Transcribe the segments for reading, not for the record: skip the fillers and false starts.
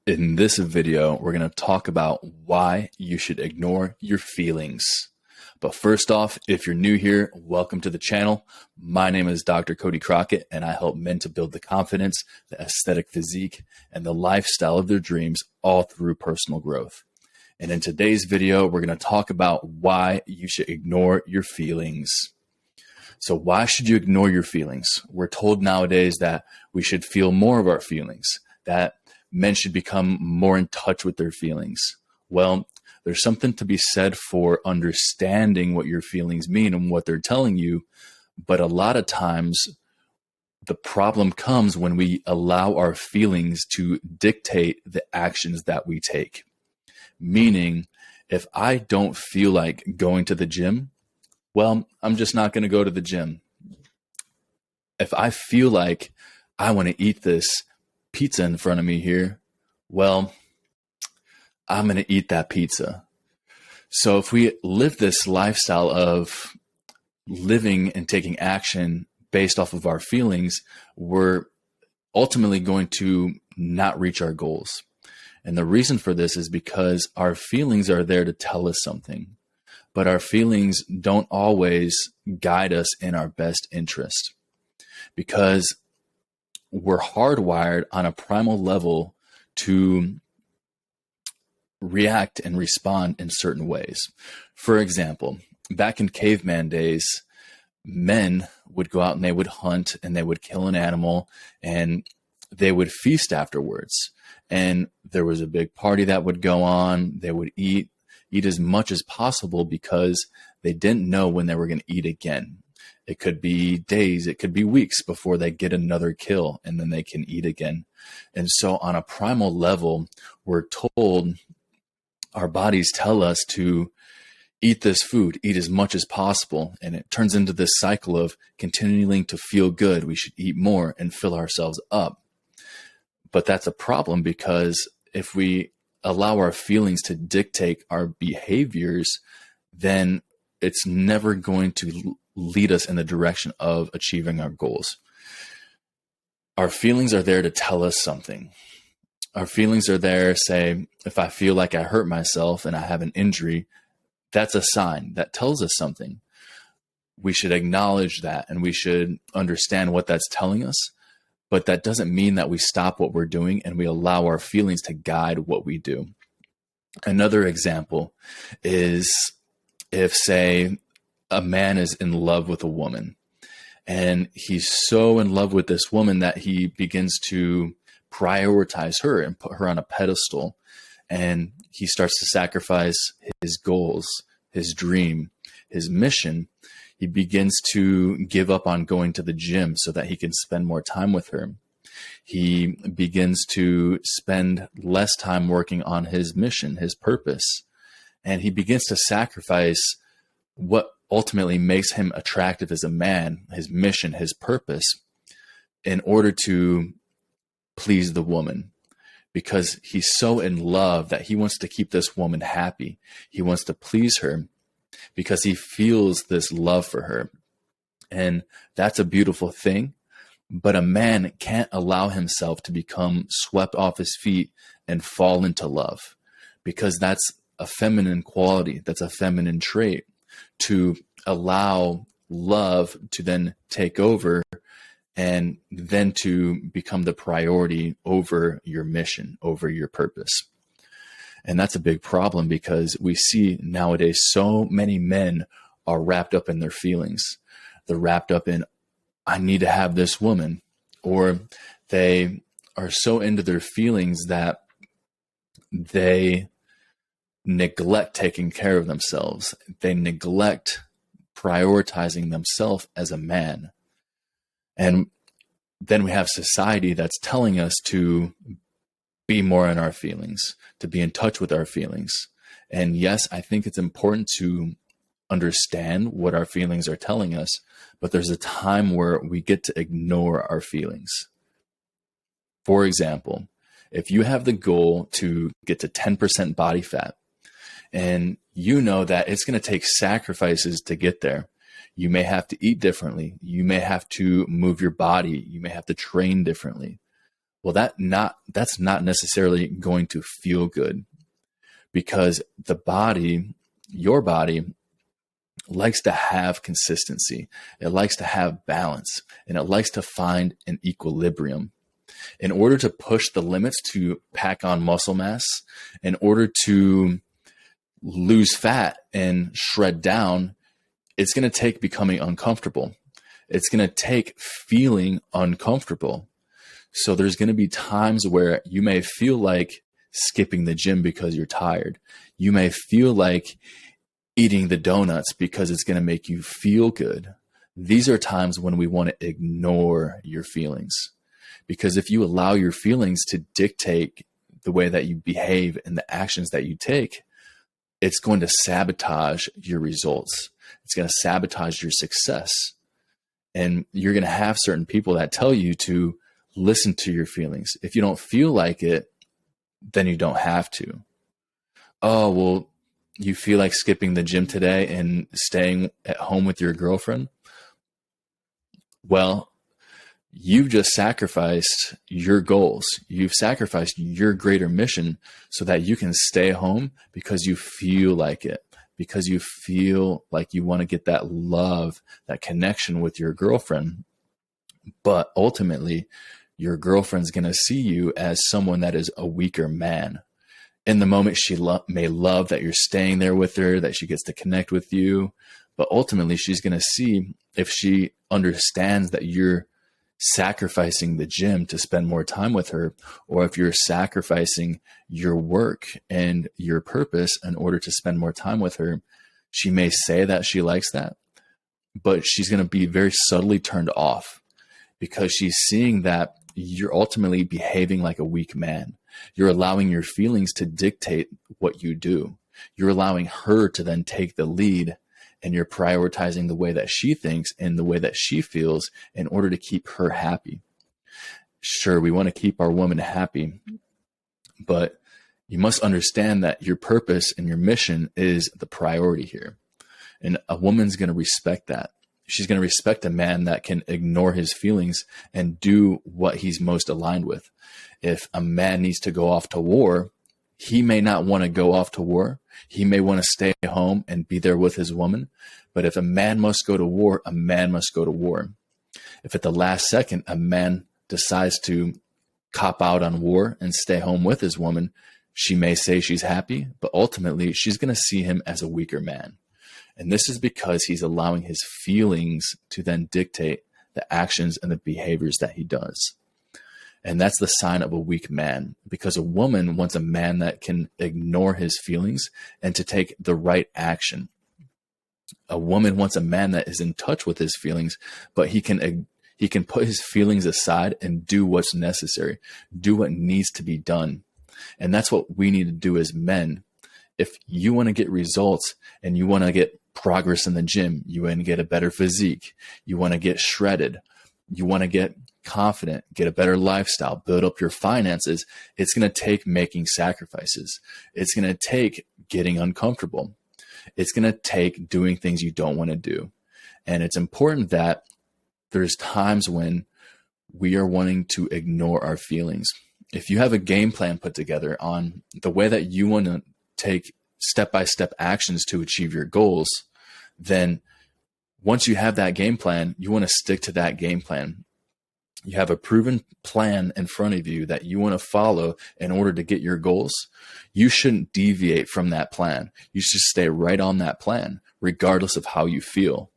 In this video, we're going to talk about why you should ignore your feelings. But first off, if you're new here, welcome to the channel. My name is Dr. Cody Crockett, and I help men to build the confidence, the aesthetic physique, and the lifestyle of their dreams, all through personal growth. And in today's video, we're going to talk about why you should ignore your feelings. So why should you ignore your feelings? We're told nowadays that we should feel more of our feelings, that men should become more in touch with their feelings. Well, there's something to be said for understanding what your feelings mean and what they're telling you. But a lot of times the problem comes when we allow our feelings to dictate the actions that we take. Meaning, if I don't feel like going to the gym, well, I'm just not going to go to the gym. If I feel like I want to eat this pizza in front of me here, well, I'm going to eat that pizza. So if we live this lifestyle of living and taking action based off of our feelings, we're ultimately going to not reach our goals. And the reason for this is because our feelings are there to tell us something, but our feelings don't always guide us in our best interest, because we're hardwired on a primal level to react and respond in certain ways. For example, back in caveman days, men would go out and they would hunt and they would kill an animal and they would feast afterwards. And there was a big party that would go on. They would eat as much as possible because they didn't know when they were going to eat again. It could be days, it could be weeks before they get another kill and then they can eat again. And so on a primal level, we're told, our bodies tell us to eat this food, eat as much as possible. And it turns into this cycle of continuing to feel good. We should eat more and fill ourselves up. But that's a problem, because if we allow our feelings to dictate our behaviors, then it's never going to lead us in the direction of achieving our goals. Our feelings are there to tell us something. Our feelings are there, say, if I feel like I hurt myself and I have an injury, that's a sign that tells us something. We should acknowledge that and we should understand what that's telling us. But that doesn't mean that we stop what we're doing and we allow our feelings to guide what we do. Another example is if, say, a man is in love with a woman and he's so in love with this woman that he begins to prioritize her and put her on a pedestal, and he starts to sacrifice his goals, his dream, his mission. He begins to give up on going to the gym so that he can spend more time with her. He begins to spend less time working on his mission, his purpose, and he begins to sacrifice what ultimately makes him attractive as a man, his mission, his purpose, in order to please the woman, because he's so in love that he wants to keep this woman happy. He wants to please her because he feels this love for her. And that's a beautiful thing. But a man can't allow himself to become swept off his feet and fall into love, because that's a feminine quality. That's a feminine trait, to allow love to then take over and then to become the priority over your mission, over your purpose. And that's a big problem, because we see nowadays so many men are wrapped up in their feelings. They're wrapped up in, I need to have this woman, or they are so into their feelings that they neglect taking care of themselves. They neglect prioritizing themselves as a man. And then we have society that's telling us to be more in our feelings, to be in touch with our feelings. And yes, I think it's important to understand what our feelings are telling us, but there's a time where we get to ignore our feelings. For example, if you have the goal to get to 10% body fat, and you know that it's going to take sacrifices to get there. You may have to eat differently. You may have to move your body. You may have to train differently. Well, that's not necessarily going to feel good, because your body likes to have consistency. It likes to have balance, and it likes to find an equilibrium. In order to push the limits to pack on muscle mass, in order to lose fat and shred down, it's going to take becoming uncomfortable. It's going to take feeling uncomfortable. So there's going to be times where you may feel like skipping the gym because you're tired. You may feel like eating the donuts because it's going to make you feel good. These are times when we want to ignore your feelings, because if you allow your feelings to dictate the way that you behave and the actions that you take, it's going to sabotage your results. It's going to sabotage your success. And you're going to have certain people that tell you to listen to your feelings. If you don't feel like it, then you don't have to. Oh, well, you feel like skipping the gym today and staying at home with your girlfriend? Well, you've just sacrificed your goals. You've sacrificed your greater mission so that you can stay home because you feel like it, because you feel like you want to get that love, that connection with your girlfriend. But ultimately, your girlfriend's going to see you as someone that is a weaker man. In the moment, she may love that you're staying there with her, that she gets to connect with you. But ultimately, she's going to see if she understands that you're sacrificing the gym to spend more time with her, or if you're sacrificing your work and your purpose in order to spend more time with her. She may say that she likes that, but she's going to be very subtly turned off because she's seeing that you're ultimately behaving like a weak man. You're allowing your feelings to dictate what you do. You're allowing her to then take the lead, and you're prioritizing the way that she thinks and the way that she feels in order to keep her happy. Sure, we want to keep our woman happy, but you must understand that your purpose and your mission is the priority here. And a woman's going to respect that. She's going to respect a man that can ignore his feelings and do what he's most aligned with. If a man needs to go off to war, he may not want to go off to war. He may want to stay home and be there with his woman. But if a man must go to war, a man must go to war. If at the last second a man decides to cop out on war and stay home with his woman, she may say she's happy, but ultimately she's going to see him as a weaker man. And this is because he's allowing his feelings to then dictate the actions and the behaviors that he does. And that's the sign of a weak man, because a woman wants a man that can ignore his feelings and to take the right action. A woman wants a man that is in touch with his feelings, but he can put his feelings aside and do what's necessary, do what needs to be done. And that's what we need to do as men. If you want to get results and you want to get progress in the gym, you want to get a better physique, you want to get shredded, you want to get confident, get a better lifestyle, build up your finances, it's going to take making sacrifices. It's going to take getting uncomfortable. It's going to take doing things you don't want to do. And it's important that there's times when we are wanting to ignore our feelings. If you have a game plan put together on the way that you want to take step-by-step actions to achieve your goals, then once you have that game plan, you want to stick to that game plan. You have a proven plan in front of you that you want to follow in order to get your goals. You shouldn't deviate from that plan. You should stay right on that plan, regardless of how you feel.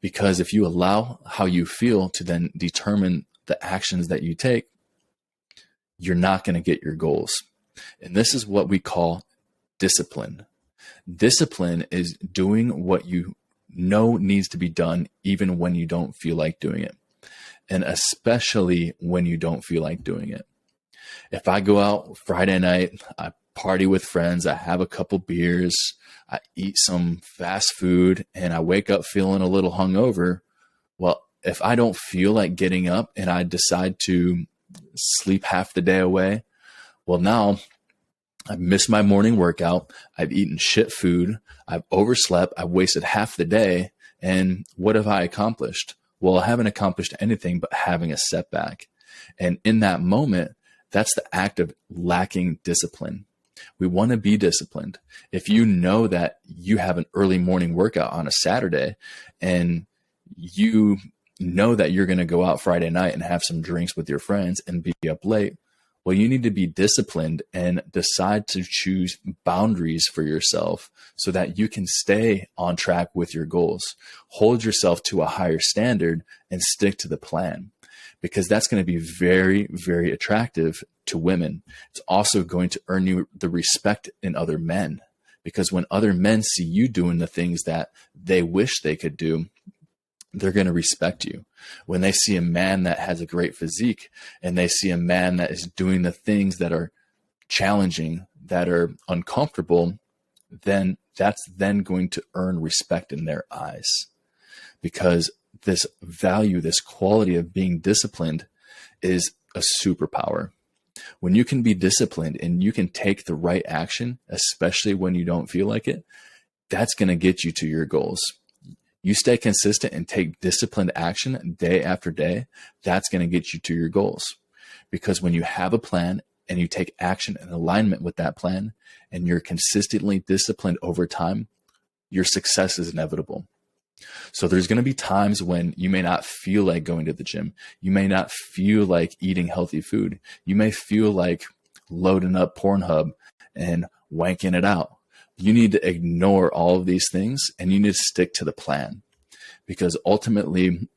Because if you allow how you feel to then determine the actions that you take, you're not going to get your goals. And this is what we call discipline. Discipline is doing what you know needs to be done, even when you don't feel like doing it. And especially when you don't feel like doing it. If I go out Friday night, I party with friends, I have a couple beers, I eat some fast food, and I wake up feeling a little hungover, well, if I don't feel like getting up and I decide to sleep half the day away, well, now I've missed my morning workout, I've eaten shit food, I've overslept, I've wasted half the day, and what have I accomplished? Well, I haven't accomplished anything but having a setback. And in that moment, that's the act of lacking discipline. We want to be disciplined. If you know that you have an early morning workout on a Saturday and you know that you're going to go out Friday night and have some drinks with your friends and be up late, well, you need to be disciplined and decide to choose boundaries for yourself so that you can stay on track with your goals. Hold yourself to a higher standard and stick to the plan, because that's going to be very, very attractive to women. It's also going to earn you the respect in other men, because when other men see you doing the things that they wish they could do, they're going to respect you. When they see a man that has a great physique and they see a man that is doing the things that are challenging, that are uncomfortable, then that's then going to earn respect in their eyes, because this value, this quality of being disciplined is a superpower. When you can be disciplined and you can take the right action, especially when you don't feel like it, that's going to get you to your goals. You stay consistent and take disciplined action day after day, that's going to get you to your goals. Because when you have a plan and you take action in alignment with that plan and you're consistently disciplined over time, your success is inevitable. So there's going to be times when you may not feel like going to the gym. You may not feel like eating healthy food. You may feel like loading up Pornhub and wanking it out. You need to ignore all of these things and you need to stick to the plan, because ultimately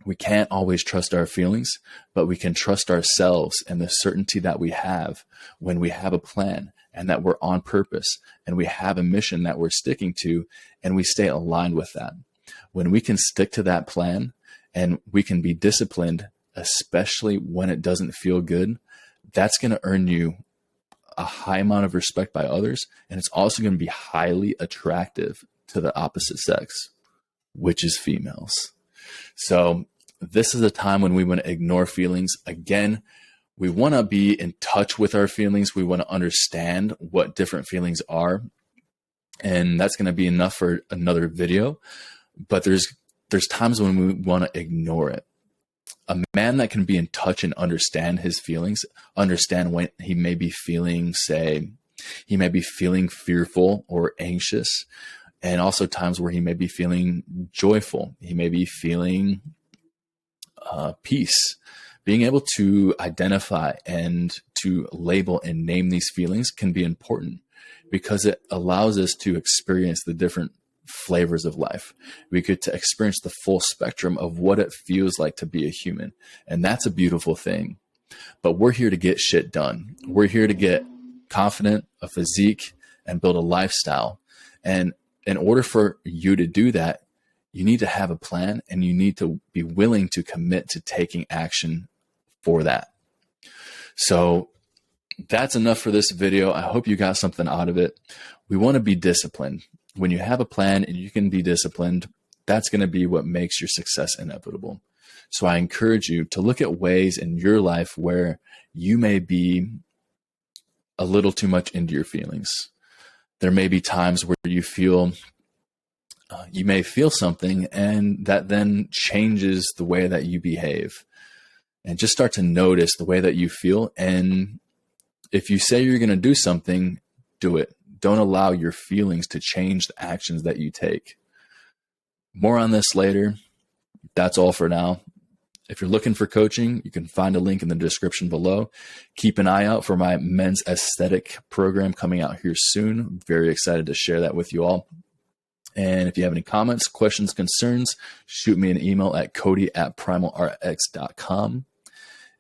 we can't always trust our feelings, but we can trust ourselves and the certainty that we have when we have a plan and that we're on purpose and we have a mission that we're sticking to and we stay aligned with that. When we can stick to that plan and we can be disciplined, especially when it doesn't feel good, that's going to earn you a high amount of respect by others. And it's also going to be highly attractive to the opposite sex, which is females. So this is a time when we want to ignore feelings. Again, we want to be in touch with our feelings. We want to understand what different feelings are. And that's going to be enough for another video. But there's times when we want to ignore it. A man that can be in touch and understand his feelings, understand when he may be feeling, say, he may be feeling fearful or anxious, and also times where he may be feeling joyful. He may be feeling peace. Being able to identify and to label and name these feelings can be important, because it allows us to experience the different flavors of life. We get to experience the full spectrum of what it feels like to be a human. And that's a beautiful thing. But we're here to get shit done. We're here to get confident, a physique, and build a lifestyle. And in order for you to do that, you need to have a plan and you need to be willing to commit to taking action for that. So that's enough for this video. I hope you got something out of it. We want to be disciplined. When you have a plan and you can be disciplined, that's going to be what makes your success inevitable. So I encourage you to look at ways in your life where you may be a little too much into your feelings. There may be times where you may feel something and that then changes the way that you behave. And just start to notice the way that you feel. And if you say you're going to do something, do it. Don't allow your feelings to change the actions that you take. More on this later. That's all for now. If you're looking for coaching, you can find a link in the description below. Keep an eye out for my men's aesthetic program coming out here soon. I'm very excited to share that with you all. And if you have any comments, questions, concerns, shoot me an email at cody@primalrx.com.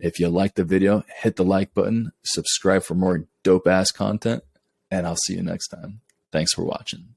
If you like the video, hit the like button, subscribe for more dope ass content, and I'll see you next time. Thanks for watching.